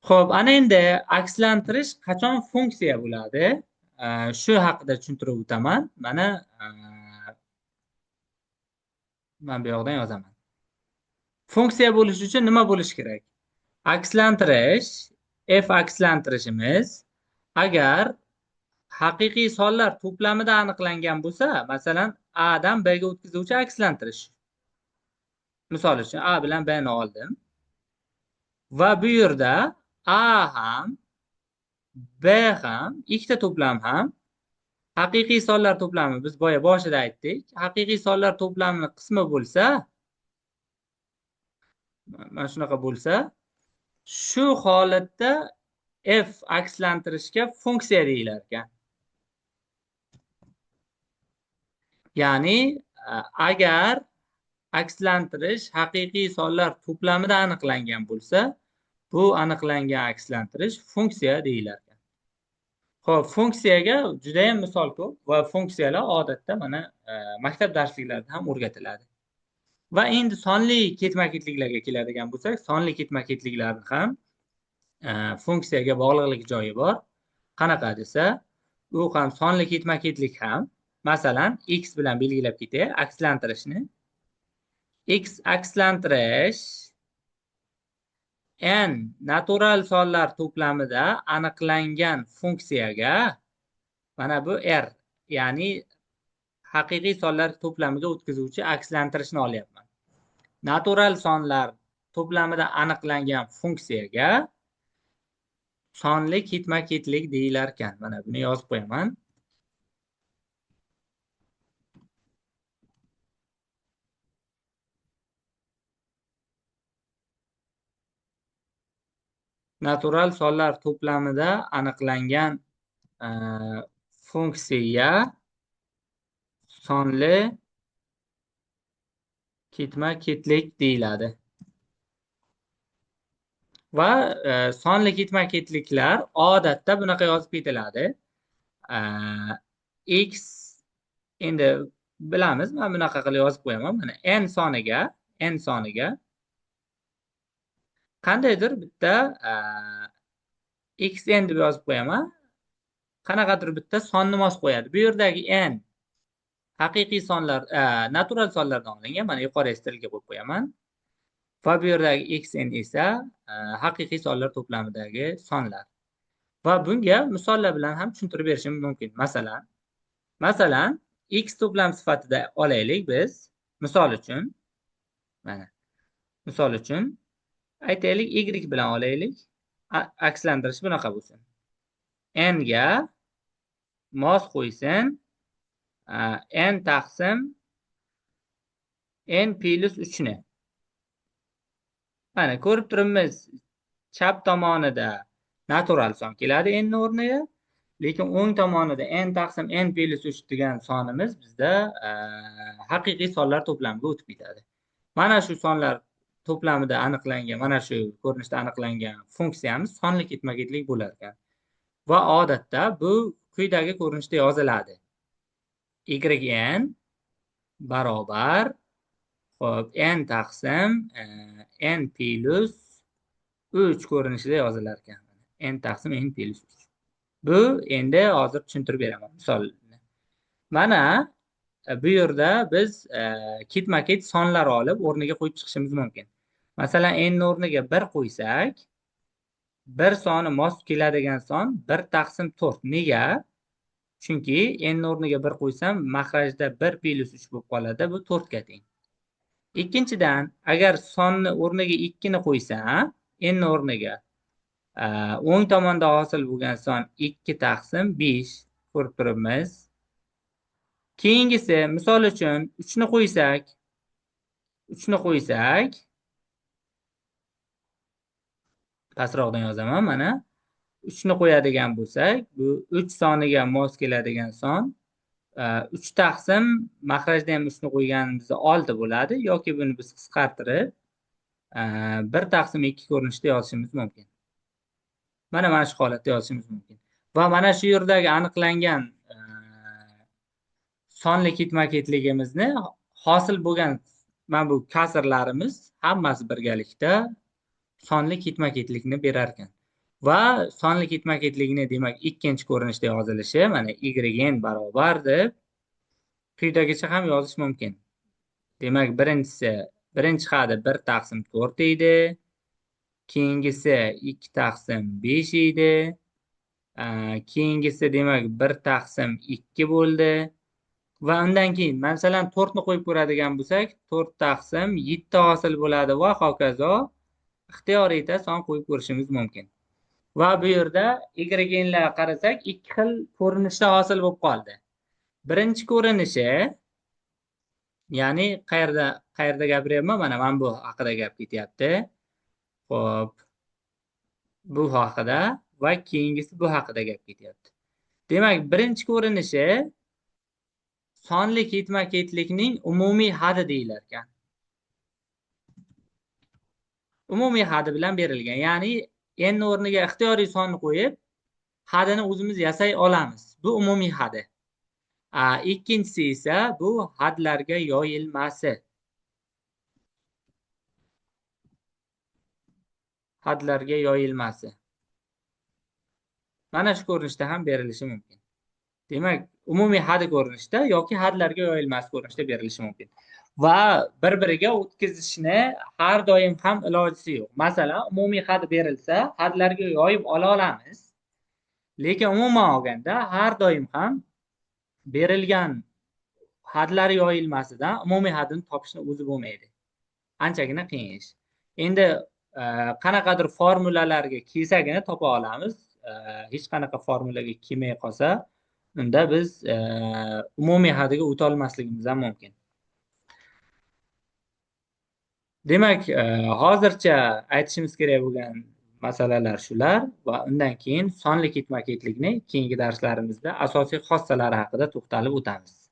Xo'p, ana endi akslantirish qachon funksiya bo'ladi? Shu haqida tushuntirib o'taman. Mana men bu yoqdan yozaman. Funksiya bo'lish uchun nima bo'lishi kerak? Akslantirish, f akslantirishimiz agar haqiqiy sonlar to'plamida aniqlangan bo'lsa, masalan, a dan b ga o'tkazuvchi akslantirish. Misol uchun a bilan b ni oldim va bu yerda a ham b ham ikkita to'plam ham haqiqiy sonlar to'plami biz boshida aytdik. Haqiqiy sonlar to'plamining qismi bo'lsa, mana shunaqa bo'lsa, shu holatda f akslantirishga funksiya deyilar ekan. Ya'ni agar akslantirish haqiqiy sonlar to'plamida aniqlangan bo'lsa, bu aniqlangan akslantirish funksiya deyilar ekan. Xo'p, funksiyaga juda ham misol ko'p va funksiyalar odatda mana maktab darsliklarida ham o'rgatiladi. Va endi sonli ketma-ketliklarga keladigan bo'lsak, sonli ketma-ketliklarni ham funksiyaga bog'liqlik joyi bor. Qanaqa desa, u ham sonli ketma-ketlik ham, masalan, x bilan belgilab ketay, akslantirishni. X akslantirish n natural sonlar to'plamida aniqlangan funksiyaga, mana bu r, ya'ni haqiqiy sonlar to'plamiga o'tkazuvchi akslantirishni olyapman. Natural sonlar to'plamida aniqlangan funksiyaga sonli ketma-ketlik deyilar ekan. Mana buni yozib qo'yaman. Natural sonlar to'plamida aniqlangan funksiya sonli ketma-ketlik deyiladi. Va sonli ketma-ketliklar odatda bunaqa yozib ketiladi. X endi bilamiz, men bunaqa qilib yozib qo'yaman. Mana n soniga qandaydir bitta xn deb yozib qo'yaman. Qanaqadir bitta sonni mos qo'yadi. Bu yerdagi n haqiqiy sonlar, natural sonlardan olingan. Mana yuqori stilga qo'yib qo'yaman. Va bu yerdagi xn esa haqiqiy sonlar to'plamidagi sonlar. Va bunga misollar bilan ham tushuntirib berishim mumkin. Masalan, x to'plam sifatida olaylik biz. Misol uchun aytaylik, y bilan olaylik. Akslantirish bunaqa bo'lsin. n ga mos qo'ysin n taqsim n plus 3 ni. Mana ko'rib turibmiz, chap tomonida natural son keladi n o'rniga, lekin o'ng tomonida n taqsim n plus 3 degan sonimiz bizda haqiqiy sonlar to'plamiga o'tib ketadi. Mana shu sonlar to'plamida aniqlangan, mana shu ko'rinishda aniqlangan funksiyamiz sonli ketma-ketlik bo'lar ekan. Va odatda bu quyidagi ko'rinishda yoziladi. yn barobar n taqsim n plus 3 ko'rinishida yozilar ekan. N taqsim n plus 3. Bu endi hozir tushuntirib beraman misolni. Mana bu yerda biz ketma-ket sonlar olib o'rniga qo'yib chiqishimiz mumkin. Masalan, n o'rniga 1 qo'ysak, 1 soni mos keladigan son 1 taqsim 4. Nega? Chunki n o'rniga 1 qo'ysam, mahrajda 1 plus 3 bo'lib qoladi. Bu 4 ga teng. Ikkinchidan, agar sonni o'rniga 2 ni qo'ysam, n o'rniga o'ng tomonda hosil bo'lgan son 2 taqsim 5 ko'rib turibmiz. Keyingisi, misol uchun 3 ni qo'ysak, pastroqdan yozaman, mana 3 ni qo'yadigan bo'lsak, bu 3 soniga mos keladigan son 3 taqsim mahrajda ham 3 ni qo'yganimizda 6 bo'ladi, yoki buni biz qisqartirib 1 taqsim 2 ko'rinishda yozishimiz mumkin. Mana shu holatda yozishimiz mumkin. Va mana shu yerdagi aniqlangan sonli ketma-ketligimizni hosil bo'lgan mana bu kasrlarimiz hammasi birgalikda sonli ketma-ketlikni berar ekan. va sonli ketma-ketlikni demak ikkinchi ko'rinishda yozilishi mana y barobar deb quyidagicha ham yozish mumkin. Demak, birinchi xadi 1 taqsim 4 edi. Keyingisi 2 taqsim 5 edi. Keyingisi demak 1 taqsim 2 bo'ldi. Va undan keyin masalan 4 ni qo'yib ko'radigan bo'lsak, 4 taqsim 7 hosil bo'ladi va hokazo ixtiyoriyda son qo'yib ko'rishimiz mumkin. Va bu yerda y-larga qarasak, ikki xil ko'rinishda hosil bo'lib qoldi. Birinchi ko'rinishi, ya'ni qayerda gapiryapman? Mana bu haqida gap ketyapti. Xo'p, bu haqida va keyingisi bu haqida gap ketyapti. Demak, birinchi ko'rinishi sonli ketma-ketlikning umumiy hadi deyilar ekan. Umumiy hadi bilan berilgan. Ya'ni n o'rniga ixtiyoriy sonni qo'yib, hadini o'zimiz yasay olamiz. Bu umumiy hadi. Ikkinchisi esa bu hadlarga yoyilmasi. Hadlarga yoyilmasi. Mana shu ko'rinishda ham berilishi mumkin. Demak, umumiy hadi ko'rinishda yoki hadlarga yoyilmasi ko'rinishda berilishi mumkin. Va bir-biriga o'tkazishni har doim ham ilojisi yo'q. Masalan, umumiy had berilsa, hadlarga yoyib ola olamiz. Lekin umuman olganda har doim ham berilgan hadlar yoyilmasidan umumiy hadni topishni o'zi bo'lmaydi. Anchagina qiyin ish. Endi qanaqadir formulalarga kelsagina topa olamiz. Hech qanaqa formulaga kelmay qolsa, unda biz umumiy hadiga o'ta olmasligimiz ham mumkin. Demak, hozircha aytishimiz kerak bo'lgan masalalar shular va undan keyin sonli ketma-ketlikni keyingi darslarimizda asosiy xossalari haqida to'xtalib o'tamiz.